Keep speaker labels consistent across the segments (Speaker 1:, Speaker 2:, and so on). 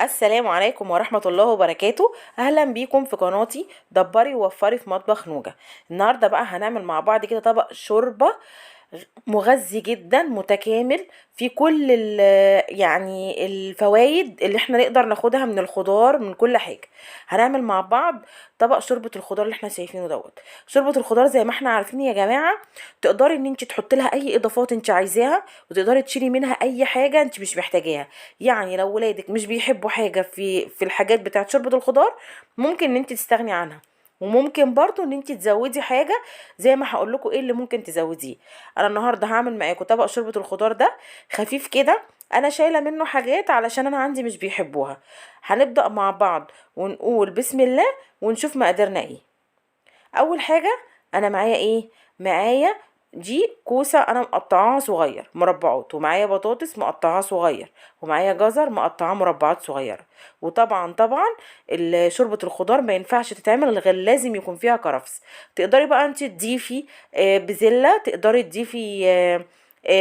Speaker 1: السلام عليكم ورحمة الله وبركاته. أهلا بيكم في قناتي دبري ووفري في مطبخ نوجة. النهاردة بقى هنعمل مع بعض كده طبق شوربة مغذي جدا متكامل في كل يعني الفوائد اللي احنا نقدر ناخدها من الخضار من كل حاجة. هنعمل مع بعض طبق شوربة الخضار اللي احنا شايفينه دوت. شوربة الخضار زي ما احنا عارفين يا جماعة، تقدري ان انت تحطي لها اي اضافات انت عايزاها، وتقدري تشيلي منها اي حاجة انت مش محتاجاها. يعني لو ولادك مش بيحبوا حاجة في الحاجات بتاعت شوربة الخضار، ممكن ان انت تستغني عنها، وممكن برضو ان انت تزودي حاجة زي ما هقول لكم ايه اللي ممكن تزوديه. انا النهارده هعمل معاكم طبق شوربة الخضار ده خفيف كده. انا شايله منه حاجات علشان انا عندي مش بيحبوها. هنبدأ مع بعض ونقول بسم الله ونشوف مقاديرنا ايه. اول حاجه انا معايا ايه؟ معايا دي كوسه انا مقطعاها صغير مربعات، ومعايا بطاطس مقطعاها صغير، ومعايا جزر مقطعاه مربعات صغيره. وطبعا شوربه الخضار ما ينفعش تتعمل غير لازم يكون فيها كرفس. تقدري بقى انت تضيفي بزله، تقدري تضيفي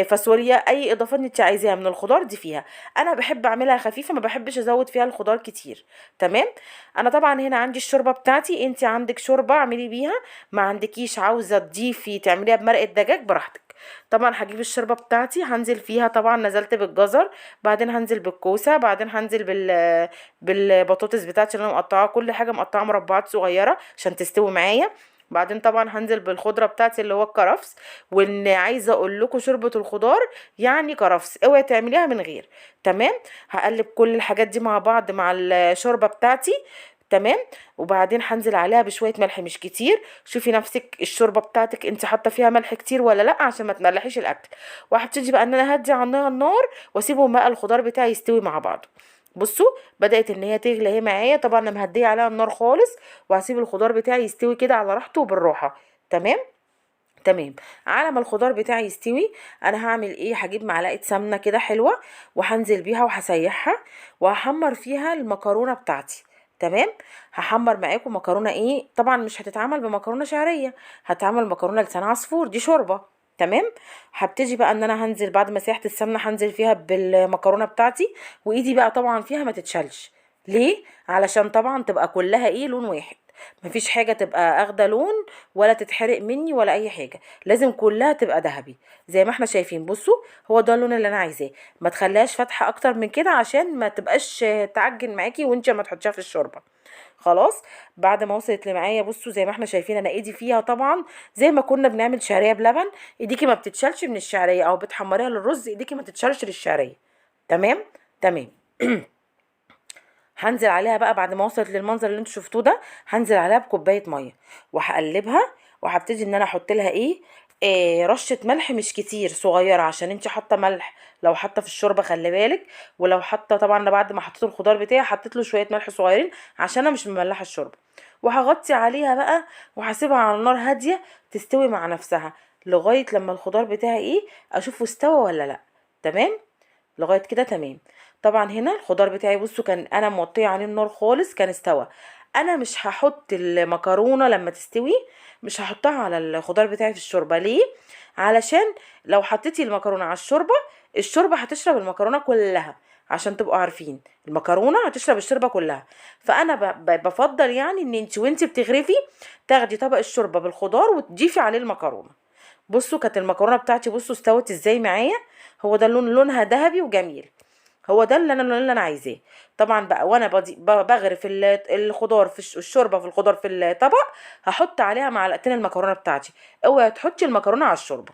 Speaker 1: فاصوليا، اي اضافات انت عايزاها من الخضار دي فيها. انا بحب اعملها خفيفه، ما بحبش ازود فيها الخضار كتير. تمام. انا طبعا هنا عندي الشوربه بتاعتي، انت عندك شوربه اعملي بيها، ما عندكيش عاوزه تضيفي تعمليها بمرقه دجاج براحتك. طبعا هجيب الشوربه بتاعتي هنزل فيها، طبعا نزلت بالجزر، بعدين هنزل بالكوسه، بعدين هنزل بالبطاطس بتاعتي اللي انا مقطعاها، كل حاجه مقطعه مربعات صغيره عشان تستوي معايا. بعدين طبعا هنزل بالخضره بتاعتي اللي هو الكرفس. وان عايزه اقول لكم شوربه الخضار يعني كرفس، اوعي تعمليها من غير. تمام. هقلب كل الحاجات دي مع بعض مع الشوربه بتاعتي. تمام. وبعدين هنزل عليها بشويه ملح مش كتير. شوفي نفسك الشوربه بتاعتك انت حاطه فيها ملح كتير ولا لا، عشان ما تملحيش الاكل. وهبتدي بقى ان انا هدي عنها النار واسيبهم بقى الخضار بتاعي يستوي مع بعضه. بصوا، بدات ان هي تغلي اهي معايا، طبعا انا مهديه عليها النار خالص، وهسيب الخضار بتاعي يستوي كده على راحته وبالراحه. تمام. تمام. على ما الخضار بتاعي يستوي، انا هعمل ايه؟ هجيب معلقه سمنه كده حلوه، وهنزل بيها وهسيحها، وهحمر فيها المكرونه بتاعتي. تمام. هحمر معاكم مكرونه ايه، طبعا مش هتتعمل بمكرونه شعريه، هتعمل مكرونه لسان عصفور، دي شوربه. تمام. هبتدي بقى ان انا هنزل بعد ما سيحت السمنه، هنزل فيها بالمكرونه بتاعتي، وايدي بقى طبعا فيها ما تتشالش. ليه؟ علشان طبعا تبقى كلها ايه، لون واحد. مفيش حاجه تبقى اخده لون ولا تتحرق مني ولا اي حاجه، لازم كلها تبقى ذهبي زي ما احنا شايفين. بصوا، هو ده اللون اللي انا عايزاه. ما تخليهاش فاتحه اكتر من كده عشان ما تبقاش تعجن معاكي وانت ما تحطيها في الشوربه. خلاص. بعد ما وصلت اللي معايا، بصوا زي ما احنا شايفين انا ايدي فيها طبعا زي ما كنا بنعمل شعريه بلبن. ايديكي ما بتتشالش من الشعريه، او بتحمريها للرز ايديكي ما تتشالش للشعريه. تمام. تمام. هنزل عليها بقى بعد ما وصلت للمنظر اللي انتوا شفتوه ده، هنزل عليها بكوبايه ميه، وهقلبها. وهبتدي ان انا احط لها ايه، رشه ملح مش كتير صغيره، عشان انت حاطه ملح لو حاطه في الشوربه خلي بالك. ولو حاطه، طبعا انا بعد ما حطيت الخضار بتاعي حطيت له شويه ملح صغيرين عشان انا مش مملحه الشوربه. وهغطي عليها بقى، وهسيبها على النار هاديه تستوي مع نفسها لغايه لما الخضار بتاعي ايه، اشوفه استوى ولا لا. تمام. لغايه كده تمام. طبعا هنا الخضار بتاعي بصوا كان انا موطيه عليه النار خالص، كان استوى. انا مش هحط المكرونه لما تستوي، مش هحطها على الخضار بتاعي في الشوربه. ليه؟ علشان لو حطيتي المكرونه على الشوربه، الشوربه هتشرب المكرونه كلها. عشان تبقوا عارفين، المكرونه هتشرب الشوربه كلها. فانا بفضل يعني ان انت وانت بتغرفي تاخدي طبق الشوربه بالخضار وتضيفي عليه المكرونه. بصوا كانت المكرونه بتاعتي، بصوا استوت ازاي معايا. هو ده اللون، لونها ذهبي وجميل. هو ده اللي انا عايزاه. طبعا بقى وانا بغرف الخضار في الشوربه، في الخضار في الطبق، هحط عليها معلقتين المكرونه بتاعتي. اوعي تحطي المكرونه على الشوربه.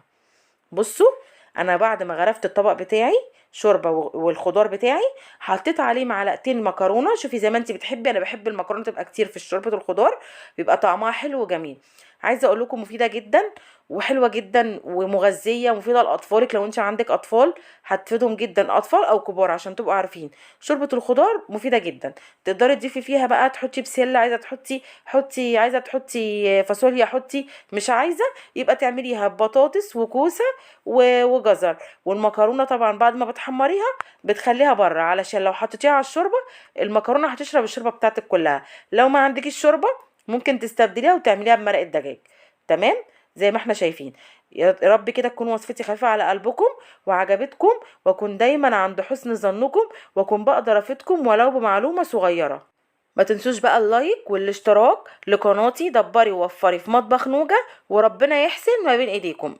Speaker 1: بصوا، انا بعد ما غرفت الطبق بتاعي شوربه والخضار بتاعي، حطيت عليه معلقتين مكرونه. شوفي زي ما انت بتحبي، انا بحب المكرونه تبقى كتير في شوربه الخضار، بيبقى طعمها حلو وجميل. عايزه اقول لكم مفيده جدا وحلوه جدا ومغذيه، مفيده لاطفالك لو انت عندك اطفال، هتفيدهم جدا اطفال او كبار. عشان تبقوا عارفين شوربه الخضار مفيده جدا. تقدري تضيفي فيها بقى، تحطي بسله، عايزه تحطي حطي، عايزه تحطي فاصوليا حطي، مش عايزه يبقى تعمليها ببطاطس وكوسه وجزر. والمكرونه طبعا بعد ما بتحمريها بتخليها بره، علشان لو حطيتيها على الشوربه المكرونه هتشرب الشوربه بتاعتك كلها. لو ما عندكيش شوربه ممكن تستبدليها وتعمليها بمرقه دجاج. تمام. زي ما احنا شايفين. يا رب كده تكون وصفتي خفيفة على قلبكم وعجبتكم، واكون دايما عند حسن ظنكم، واكون بقدر افيدكم ولو بمعلومة صغيرة. ما تنسوش بقى اللايك والاشتراك لقناتي دبري ووفري في مطبخ نوجة، وربنا يحسن ما بين ايديكم.